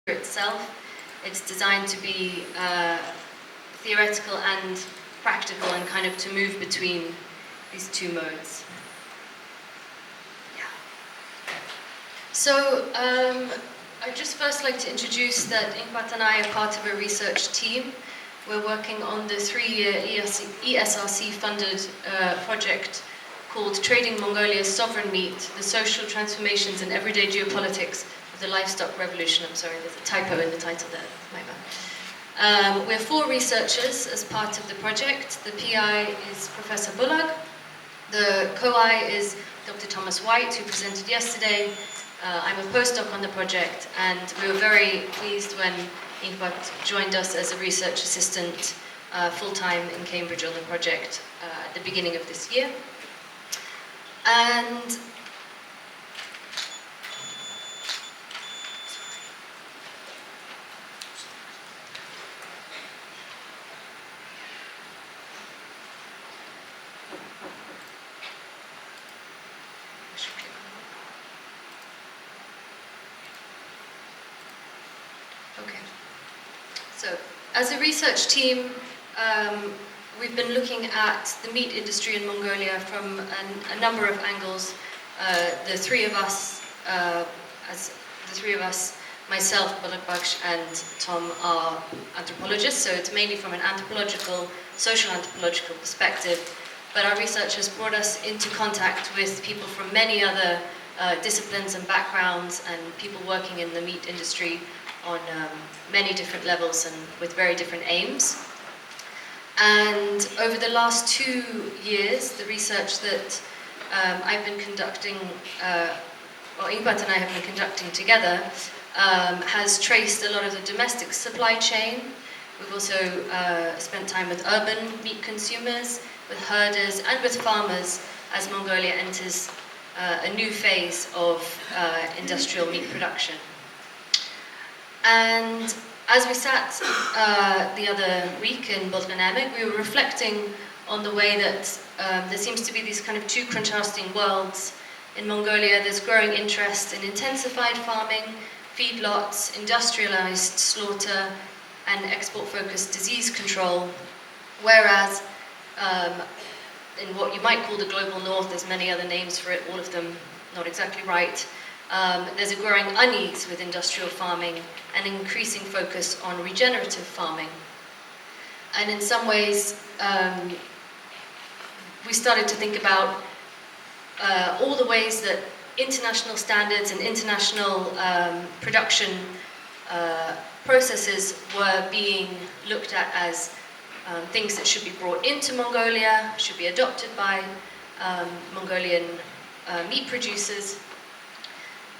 itself. It's designed to be theoretical and practical, and kind of to move between these two modes. Yeah. So I'd just first like to introduce that Enkhbat and I are part of a research team. We're working on the 3-year ESRC-funded project called Trading Mongolia's Sovereign Meat, the Social Transformations and Everyday Geopolitics of the Livestock Revolution. I'm sorry, there's a typo in the title there, my bad. We're 4 researchers as part of the project. The PI is Professor Bulag. The co-I is Dr. Thomas White, who presented yesterday. I'm a postdoc on the project, and we were very pleased when Enkhbat joined us as a research assistant full-time in Cambridge on the project at the beginning of this year. And so, as a research team, we've been looking at the meat industry in Mongolia from a number of angles. The three of us, myself, Bulag Baksh, and Tom, are anthropologists, so it's mainly from an anthropological, social anthropological perspective. But our research has brought us into contact with people from many other disciplines and backgrounds, and people working in the meat industry on many different levels and with very different aims. And over the last 2 years, the research that I've been conducting, Enkhbat and I have been conducting together, has traced a lot of the domestic supply chain. We've also spent time with urban meat consumers, with herders, and with farmers as Mongolia enters a new phase of industrial meat production. And as we sat the other week in Bolganemig, we were reflecting on the way that there seems to be these kind of 2 contrasting worlds. In Mongolia, there's growing interest in intensified farming, feedlots, industrialized slaughter, and export-focused disease control, whereas in what you might call the global north, there's many other names for it, all of them not exactly right, there's a growing unease with industrial farming and an increasing focus on regenerative farming. And in some ways, we started to think about all the ways that international standards and international production processes were being looked at as things that should be brought into Mongolia, should be adopted by Mongolian meat producers.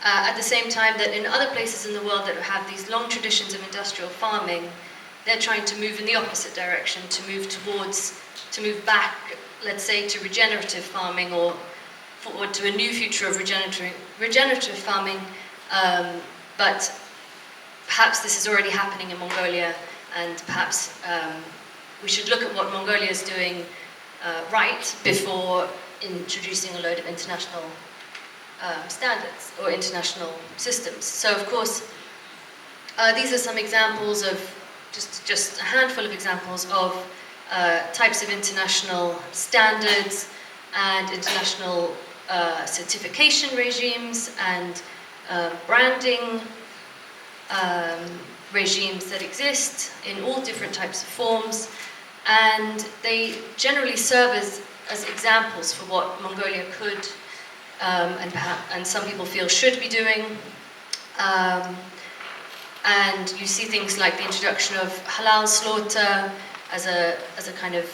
At the same time that in other places in the world that have these long traditions of industrial farming, they're trying to move in the opposite direction, to move back, let's say, to regenerative farming, or forward to a new future of regenerative farming. But perhaps this is already happening in Mongolia, and perhaps we should look at what Mongolia is doing right before introducing a load of international standards or international systems. So, of course, these are some examples of, just a handful of examples of types of international standards and international certification regimes and branding regimes that exist in all different types of forms, and they generally serve as examples for what Mongolia could and some people feel should be doing. And you see things like the introduction of halal slaughter as a kind of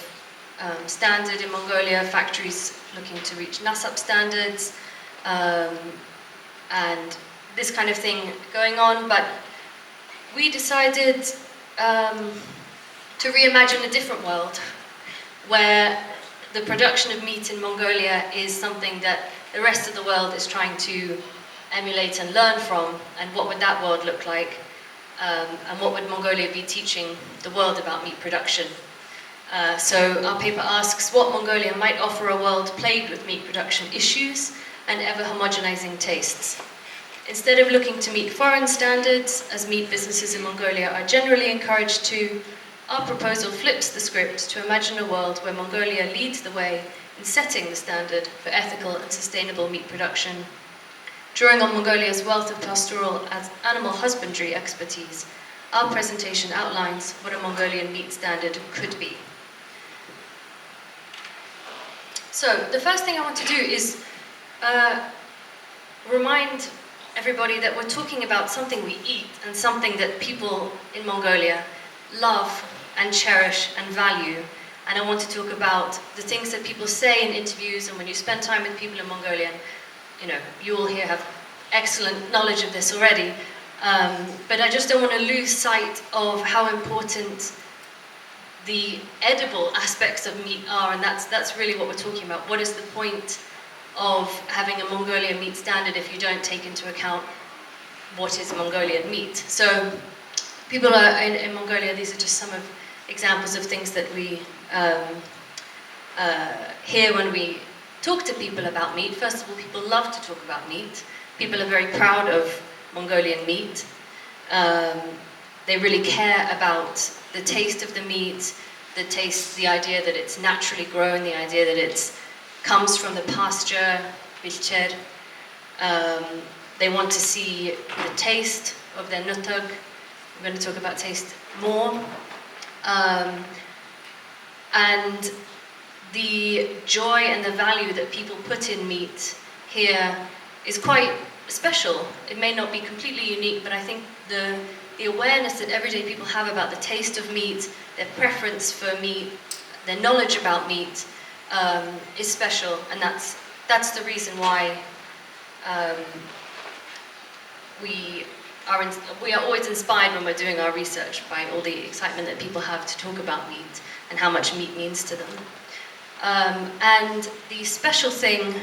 standard in Mongolia, factories looking to reach NASAP standards, and this kind of thing going on. But we decided to reimagine a different world, where the production of meat in Mongolia is something that the rest of the world is trying to emulate and learn from. And what would that world look like? And what would Mongolia be teaching the world about meat production? So our paper asks what Mongolia might offer a world plagued with meat production issues and ever homogenizing tastes. Instead of looking to meet foreign standards, as meat businesses in Mongolia are generally encouraged to, our proposal flips the script to imagine a world where Mongolia leads the way in setting the standard for ethical and sustainable meat production. Drawing on Mongolia's wealth of pastoral and animal husbandry expertise, our presentation outlines what a Mongolian meat standard could be. So, the first thing I want to do is remind everybody that we're talking about something we eat and something that people in Mongolia love and cherish and value. And I want to talk about the things that people say in interviews, and when you spend time with people in Mongolia, you know, you all here have excellent knowledge of this already. But I just don't want to lose sight of how important the edible aspects of meat are, and that's really what we're talking about. What is the point of having a Mongolian meat standard if you don't take into account what is Mongolian meat? So people are in Mongolia, these are just some of examples of things that we hear when we talk to people about meat. First of all, people love to talk about meat. People are very proud of Mongolian meat. They really care about the taste of the meat, the idea that it's naturally grown, the idea that it comes from the pasture, bilcher. They want to see the taste of their nutug. I'm going to talk about taste more. And the joy and the value that people put in meat here is quite special. It may not be completely unique, but I think the awareness that everyday people have about the taste of meat, their preference for meat, their knowledge about meat is special, and that's the reason why we are always inspired when we're doing our research by all the excitement that people have to talk about meat and how much meat means to them. And the special thing,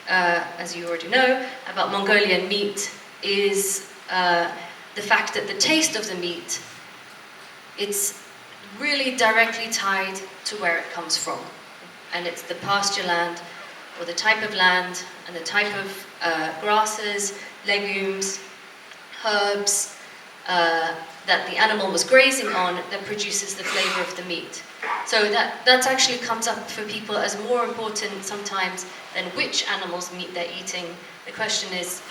as you already know, about Mongolian meat is the fact that the taste of the meat, it's really directly tied to where it comes from. And it's the pasture land, or the type of land, and the type of grasses, legumes, herbs that the animal was grazing on that produces the flavor of the meat. So that actually comes up for people as more important sometimes than which animal's meat they're eating. The question is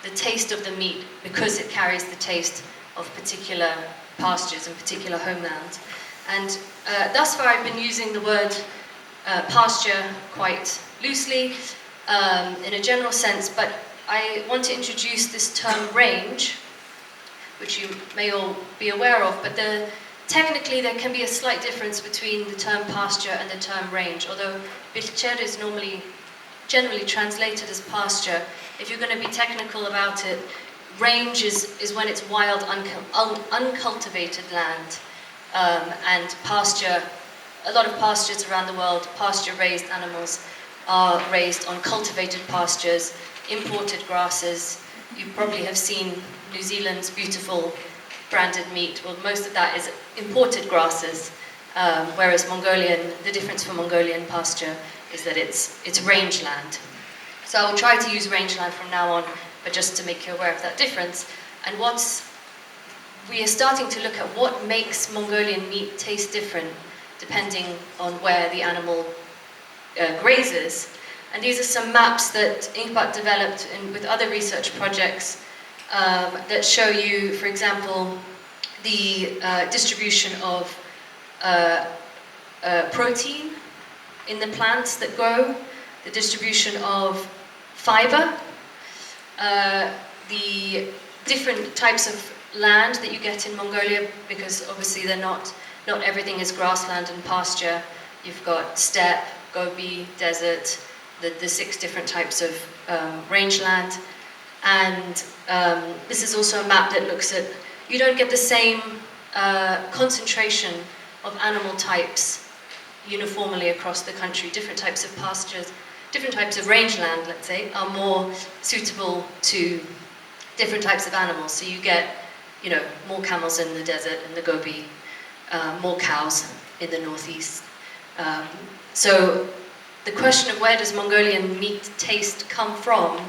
the taste of the meat, because it carries the taste of particular pastures and particular homelands. And thus far I've been using the word pasture quite loosely in a general sense, but I want to introduce this term range, which you may all be aware of, but technically there can be a slight difference between the term pasture and the term range. Although bilcher is generally translated as pasture, if you're going to be technical about it, range is when it's wild, uncultivated land. And pasture, a lot of pastures around the world, pasture-raised animals are raised on cultivated pastures, imported grasses. You probably have seen New Zealand's beautiful branded meat. Well, most of that is imported grasses, whereas the difference for Mongolian pasture is that it's rangeland. So I'll try to use rangeland from now on, but just to make you aware of that difference. And we are starting to look at what makes Mongolian meat taste different depending on where the animal grazes. And these are some maps that Enkhbat developed with other research projects that show you, for example, the distribution of protein in the plants that grow, the distribution of fiber, the different types of land that you get in Mongolia, because obviously not everything is grassland and pasture. You've got steppe, gobi, desert, the 6 different types of rangeland. And this is also a map that looks at, you don't get the same concentration of animal types uniformly across the country. Different types of pastures, different types of rangeland, let's say, are more suitable to different types of animals. So you get, more camels in the desert and the Gobi, more cows in the northeast. So the question of where does Mongolian meat taste come from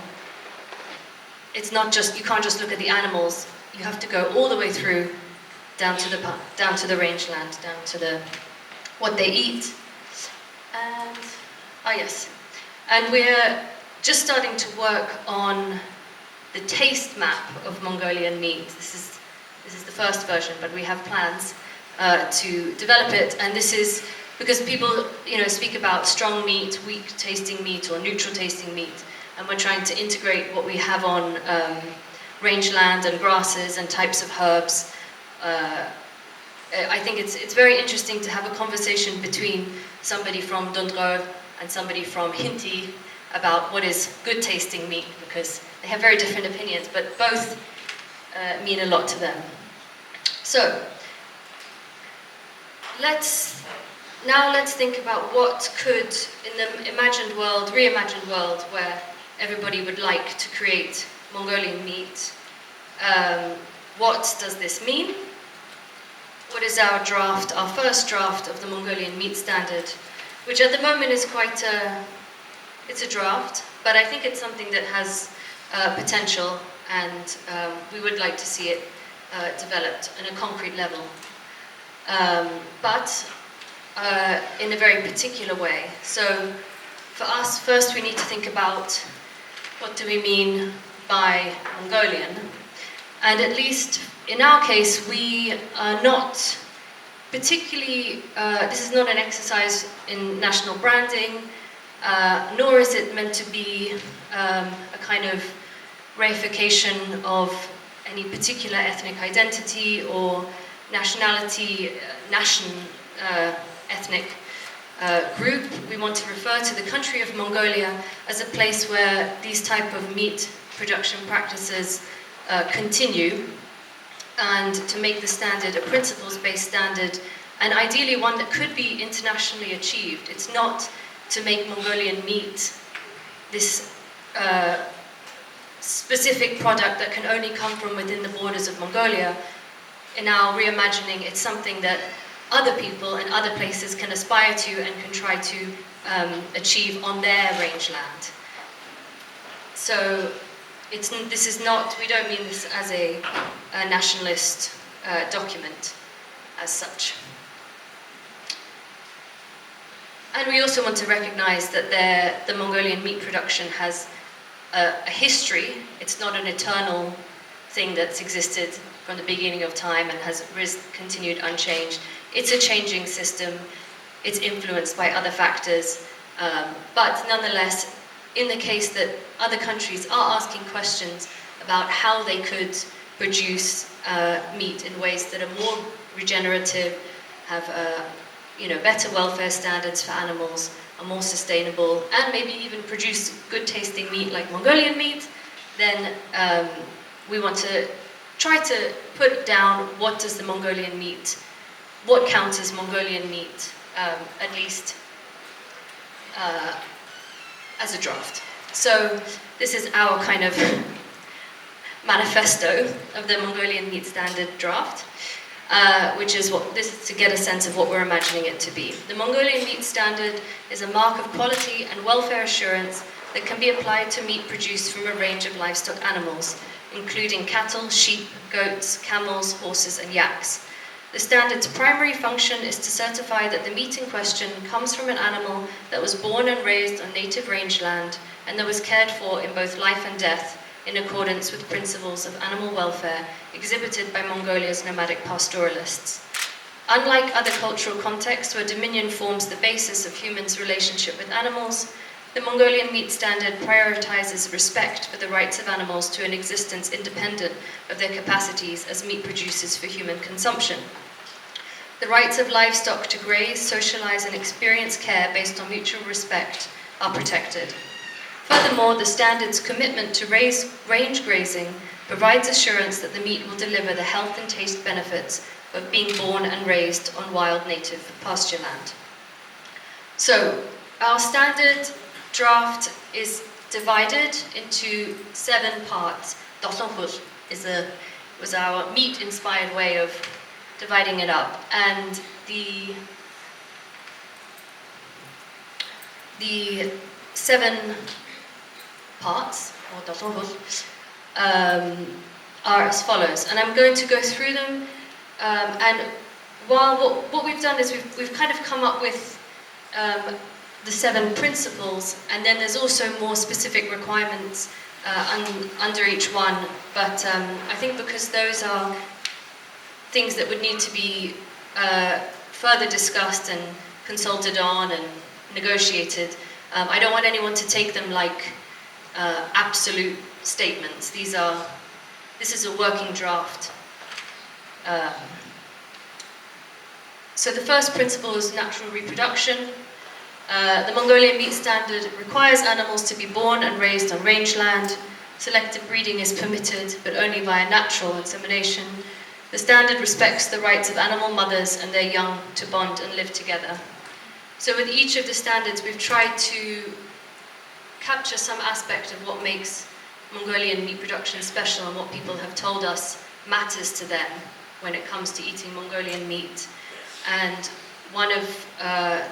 it's not just, you can't just look at the animals, you have to go all the way through down to the rangeland, down to what they eat. And, yes. And we're just starting to work on the taste map of Mongolian meat. This is the first version, but we have plans to develop it. And this is because people, speak about strong meat, weak tasting meat, or neutral tasting meat. And we're trying to integrate what we have on rangeland and grasses and types of herbs. I think it's very interesting to have a conversation between somebody from Dundrø and somebody from Hinti about what is good tasting meat, because they have very different opinions, but both mean a lot to them. So, let's think about what could, in the imagined world, reimagined world, where everybody would like to create Mongolian meat, what does this mean? What is our first draft of the Mongolian meat standard, which at the moment is quite it's a draft, but I think it's something that has potential, and we would like to see it developed on a concrete level. But in a very particular way. So for us, first we need to think about what do we mean by Mongolian. And at least in our case, we are not particularly, this is not an exercise in national branding, nor is it meant to be a kind of reification of any particular ethnic identity or nationality, ethnic group. We want to refer to the country of Mongolia as a place where these type of meat production practices continue, and to make the standard a principles-based standard, and ideally one that could be internationally achieved. It's not to make Mongolian meat this specific product that can only come from within the borders of Mongolia. In our reimagining, it's something that other people in other places can aspire to and can try to achieve on their rangeland. So this is not, we don't mean this as a nationalist document as such. And we also want to recognize that the Mongolian meat production has a history. It's not an eternal thing that's existed from the beginning of time and has continued unchanged. It's a changing system. It's influenced by other factors. But nonetheless, in the case that other countries are asking questions about how they could produce meat in ways that are more regenerative, have better welfare standards for animals, are more sustainable, and maybe even produce good tasting meat like Mongolian meat, then we want to try to put down what does the Mongolian meat, what counts as Mongolian meat, at least as a draft. So this is our kind of manifesto of the Mongolian meat standard draft, which is this is to get a sense of what we're imagining it to be. The Mongolian meat standard is a mark of quality and welfare assurance that can be applied to meat produced from a range of livestock animals, including cattle, sheep, goats, camels, horses, and yaks. The standard's primary function is to certify that the meat in question comes from an animal that was born and raised on native rangeland and that was cared for in both life and death in accordance with principles of animal welfare exhibited by Mongolia's nomadic pastoralists. Unlike other cultural contexts where dominion forms the basis of humans' relationship with animals, the Mongolian meat standard prioritizes respect for the rights of animals to an existence independent of their capacities as meat producers for human consumption. The rights of livestock to graze, socialize, and experience care based on mutual respect are protected. Furthermore, the standard's commitment to range grazing provides assurance that the meat will deliver the health and taste benefits of being born and raised on wild native pasture land. So, our standard draft is divided into 7 parts. Dorsonhul was our meat-inspired way of dividing it up, and the 7 parts, or dorsonhul, are as follows, and I'm going to go through them. And while what we've done is we've kind of come up with the 7 principles, and then there's also more specific requirements under each one. But I think because those are things that would need to be further discussed and consulted on and negotiated, I don't want anyone to take them like absolute statements. This is a working draft. So the first principle is natural reproduction. The Mongolian meat standard requires animals to be born and raised on rangeland. Selective breeding is permitted, but only via natural insemination. The standard respects the rights of animal mothers and their young to bond and live together. So with each of the standards, we've tried to capture some aspect of what makes Mongolian meat production special and what people have told us matters to them when it comes to eating Mongolian meat. And one of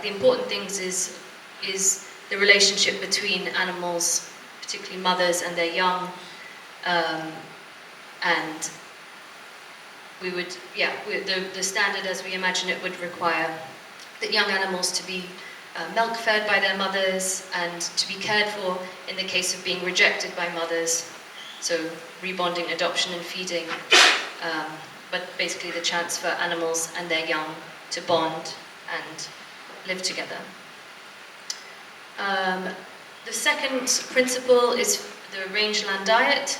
the important things is the relationship between animals, particularly mothers and their young. And we would, the standard as we imagine it would require that young animals to be milk fed by their mothers and to be cared for in the case of being rejected by mothers. So rebonding, adoption and feeding, but basically the chance for animals and their young to bond and live together. The second principle is the rangeland diet.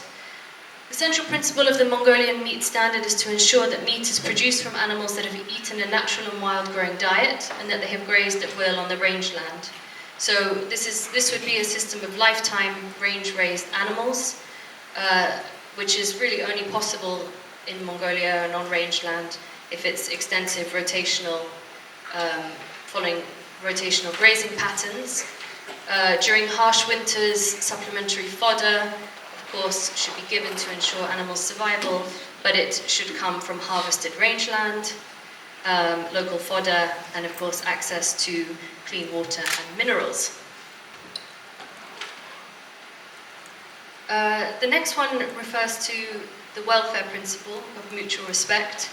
The central principle of the Mongolian meat standard is to ensure that meat is produced from animals that have eaten a natural and wild-growing diet and that they have grazed at will on the rangeland. So this would be a system of lifetime range-raised animals, which is really only possible in Mongolia and on rangeland if it's extensive rotational, following rotational grazing patterns. During harsh winters, supplementary fodder, of course, should be given to ensure animals' survival, but it should come from harvested rangeland, local fodder, and of course access to clean water and minerals. The next one refers to the welfare principle of mutual respect.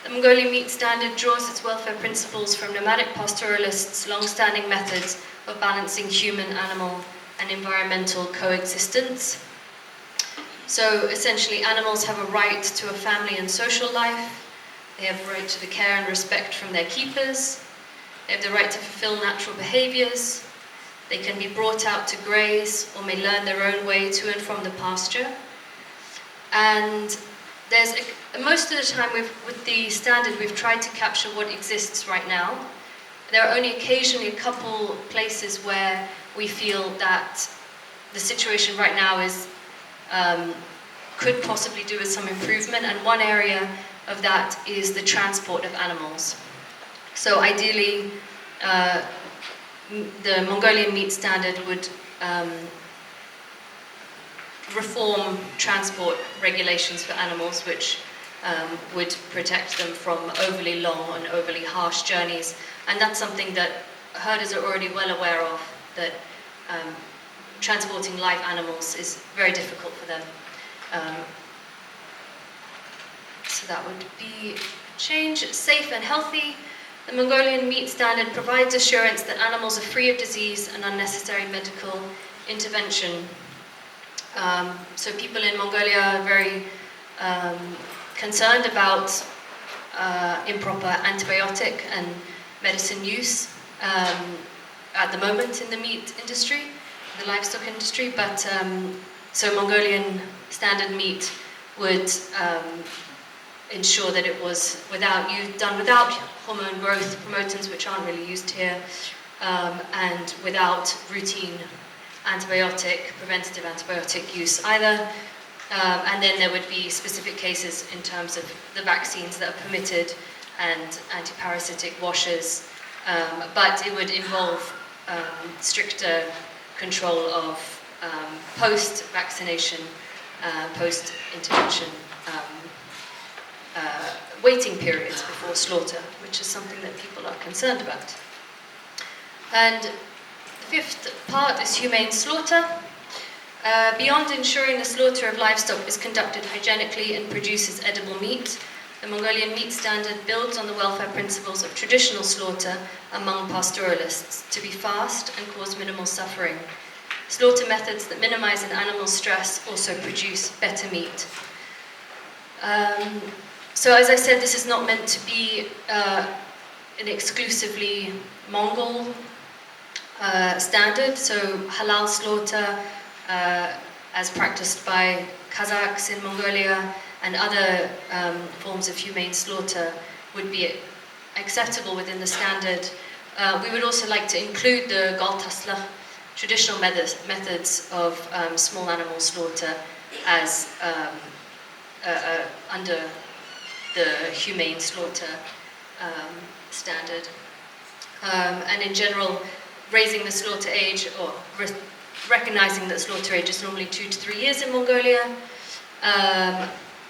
The Mongolian meat standard draws its welfare principles from nomadic pastoralists' long-standing methods of balancing human, animal, and environmental coexistence. So essentially, animals have a right to a family and social life. They have a right to the care and respect from their keepers. They have the right to fulfill natural behaviors. They can be brought out to graze or may learn their own way to and from the pasture. And most of the time with the standard, we've tried to capture what exists right now. There are only occasionally a couple places where we feel that the situation right now is could possibly do with some improvement, and one area of that is the transport of animals. So ideally, the Mongolian meat standard would reform transport regulations for animals, which would protect them from overly long and overly harsh journeys. And that's something that herders are already well aware of, that transporting live animals is very difficult for them. So that would be change. Safe and healthy. The Mongolian meat standard provides assurance that animals are free of disease and unnecessary medical intervention. So people in Mongolia are very concerned about improper antibiotic and medicine use at the moment in the meat industry, the livestock industry, but so Mongolian standard meat would ensure that it was done without hormone growth promotants, which aren't really used here, and without routine preventative antibiotic use either. And then there would be specific cases in terms of the vaccines that are permitted and antiparasitic washes, but it would involve stricter control of post-vaccination, post-intervention waiting periods before slaughter, which is something that people are concerned about. And the fifth part is humane slaughter. Beyond ensuring the slaughter of livestock is conducted hygienically and produces edible meat, the Mongolian meat standard builds on the welfare principles of traditional slaughter among pastoralists to be fast and cause minimal suffering. Slaughter methods that minimize an animal's stress also produce better meat. So as I said, this is not meant to be an exclusively Mongol standard. So halal slaughter, as practiced by Kazakhs in Mongolia, and other forms of humane slaughter would be acceptable within the standard. We would also like to include the galtaslagh, traditional methods of small animal slaughter, as under the humane slaughter standard. And in general, raising the slaughter age, or recognizing that slaughter age is normally 2 to 3 years in Mongolia.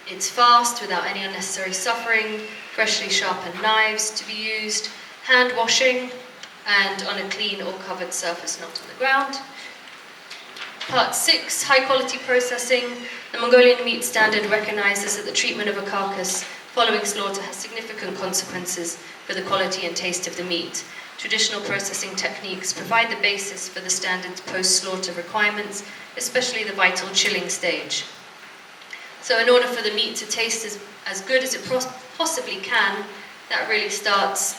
It's fast, without any unnecessary suffering, freshly sharpened knives to be used, hand washing, and on a clean or covered surface, not on the ground. Part 6, high quality processing. The Mongolian meat standard recognizes that the treatment of a carcass following slaughter has significant consequences for the quality and taste of the meat. Traditional processing techniques provide the basis for the standard's post-slaughter requirements, especially the vital chilling stage. So in order for the meat to taste as good as it possibly can, that really starts,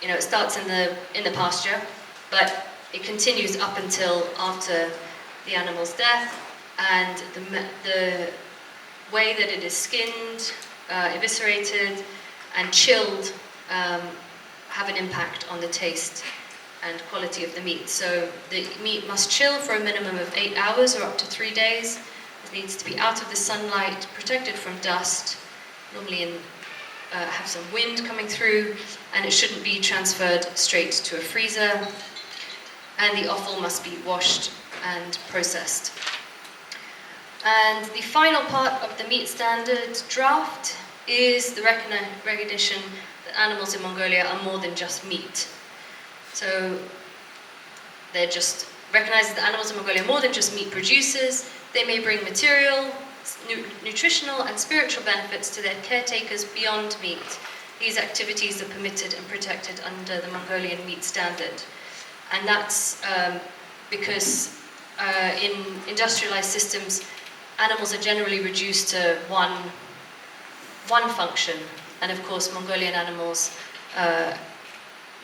it starts in the pasture, but it continues up until after the animal's death, and the way that it is skinned, eviscerated, and chilled have an impact on the taste and quality of the meat. So the meat must chill for a minimum of 8 hours or up to 3 days. It needs to be out of the sunlight, protected from dust, normally have some wind coming through, and it shouldn't be transferred straight to a freezer. And the offal must be washed and processed. And the final part of the meat standard draft is the recognition that animals in Mongolia are more than just meat. So they're just recognizes that animals in Mongolia are more than just meat producers. They may bring material, nutritional and spiritual benefits to their caretakers beyond meat. These activities are permitted and protected under the Mongolian meat standard. And that's because in industrialized systems, animals are generally reduced to one function. And of course, Mongolian animals,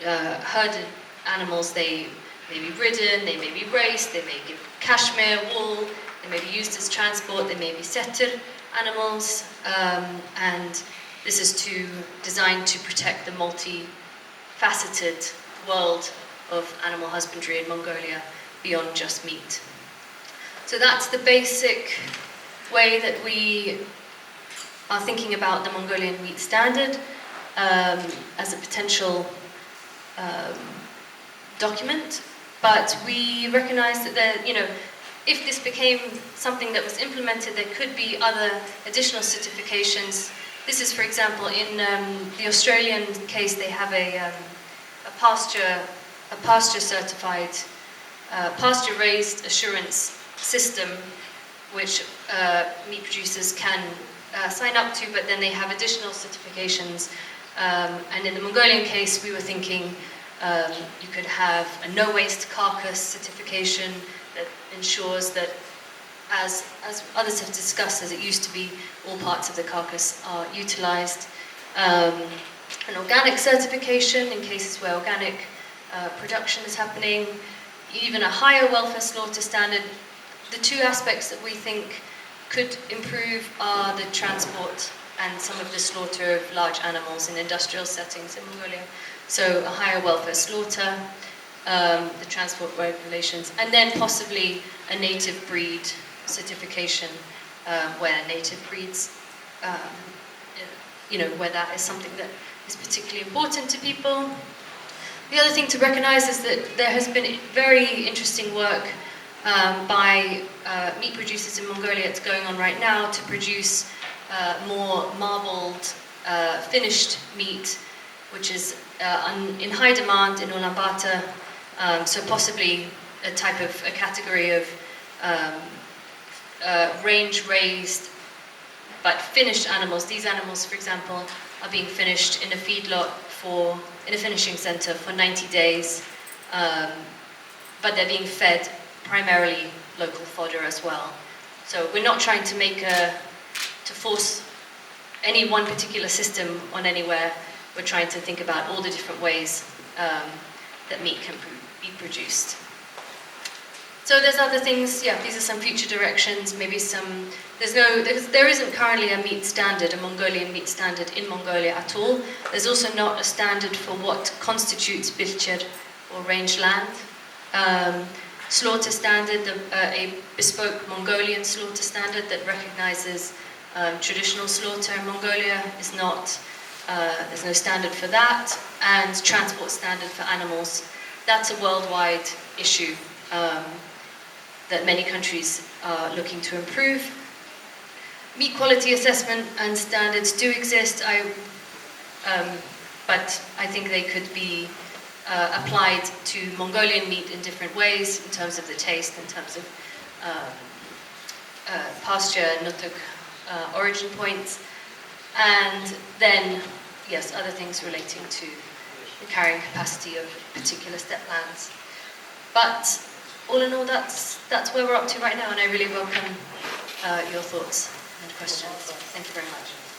herded animals, they may be ridden, they may be raced, they may give cashmere, wool, they may be used as transport, they may be setter animals, and this is designed to protect the multifaceted world of animal husbandry in Mongolia beyond just meat. So that's the basic way that we are thinking about the Mongolian meat standard as a potential document, but we recognize that if this became something that was implemented, there could be other additional certifications. This is, for example, in the Australian case, they have a pasture-certified, pasture-raised assurance system, which meat producers can sign up to, but then they have additional certifications. And in the Mongolian case, we were thinking you could have a no-waste carcass certification that ensures that, as others have discussed, as it used to be, all parts of the carcass are utilized. An organic certification in cases where organic production is happening, even a higher welfare slaughter standard. The two aspects that we think could improve are the transport and some of the slaughter of large animals in industrial settings in Mongolia. So a higher welfare slaughter, the transport regulations, and then possibly a native breed certification where native breeds, where that is something that is particularly important to people. The other thing to recognize is that there has been very interesting work by meat producers in Mongolia. It's going on right now to produce more marbled, finished meat, which is in high demand in Ulaanbaatar. So possibly a category of range-raised but finished animals. These animals, for example, are being finished in a feedlot in a finishing center for 90 days, but they're being fed primarily local fodder as well. So we're not trying to force any one particular system on anywhere. We're trying to think about all the different ways that meat can be produced. So there's other things, yeah, these are some future directions, maybe there isn't currently a meat standard, a Mongolian meat standard in Mongolia at all. There's also not a standard for what constitutes bilcher or rangeland. Slaughter standard, a bespoke Mongolian slaughter standard that recognizes traditional slaughter in Mongolia is not, there's no standard for that, and transport standard for animals. That's a worldwide issue that many countries are looking to improve. Meat quality assessment and standards do exist, but I think they could be applied to Mongolian meat in different ways, in terms of the taste, in terms of pasture, nutuk, origin points, and then, yes, other things relating to the carrying capacity of particular steppelands. But all in all, that's where we're up to right now, and I really welcome your thoughts and questions. Thank you very much.